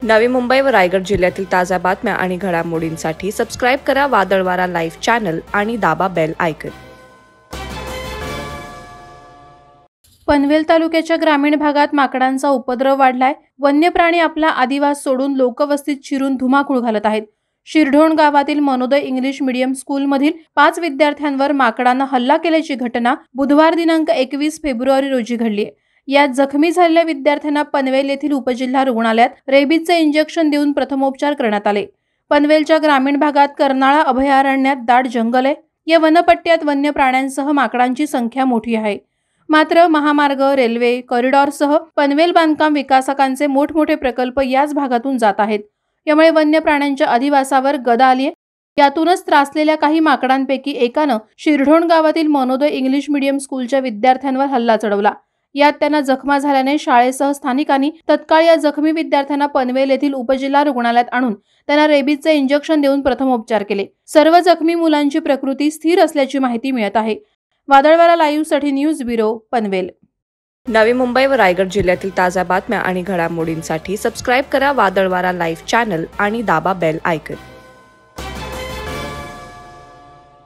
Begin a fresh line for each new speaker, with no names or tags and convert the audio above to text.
नवी मुंबई व रायगड जिल्ह्यातील ताज्या बातम्या आणि घडामोडींसाठी सबस्क्राईब करा वादळवारा लाईव्ह चॅनल आणि दाबा बेल आयकॉन।
पनवेल तालुक्याच्या ग्रामीण भागात माकडांचा उपद्रव वाढलाय। वन्य प्राणी आपला आदिवास सोडून लोकवस्तीत शिरून धुमाकूळ घालत आहेत। शिरढोण गावातील मनोदय इंग्लिश मीडियम स्कूल मधील 5 विद्यार्थ्यांवर माकडानं हल्ला केल्याची घटना बुधवार दिनांक 21 फेब्रुवारी रोजी घडली आहे। यात जखमी झालेल्या विद्यार्थ्यांना पनवेल येथील उपजिल्हा रुग्णालयात रेबीजचे इंजेक्शन देऊन प्रथमोपचार करण्यात आले। पनवेलच्या ग्रामीण भागात कर्नाळा अभयारण्यात दाट जंगल आहे। या वनपट्ट्यात वन्य प्राण्यांसह माकडांची संख्या मोठी आहे। मात्र महामार्ग, रेल्वे कॉरिडॉरसह पनवेल बांधकाम विकासकांचे मोठमोठे प्रकल्प याच भागातून जात आहेत। यामुळे वन्य प्राण्यांच्या अधिवासावर गदा आली आहे। यातूनच त्रासलेल्या काही माकडांपैकी एकानं शिरढोण गावातील मनोदय इंग्लिश मीडियम स्कूलच्या विद्यार्थ्यांवर हल्ला चढवला। यात त्यांना जखमा झाल्याने शाळेसह स्थानिकांनी तत्काळ या जखमी विद्यार्थ्यांना पनवेल येथील उपजिल्हा रुग्णालयात आणून त्यांना रेबीजचे इंजेक्शन देऊन प्रथमोपचार केले। सर्व जखमी मुलांची प्रकृती स्थिर असल्याची माहिती मिळत आहे। वादळवारा लाईव्ह साठी न्यूज ब्युरो पनवेल।
नवी मुंबई व रायगड जिल्ह्यातील ताज्या बातम्या आणि घडामोडींसाठी सबस्क्राईब करा वादळवारा लाईव्ह चॅनल आणि दाबा बेल आयकॉन।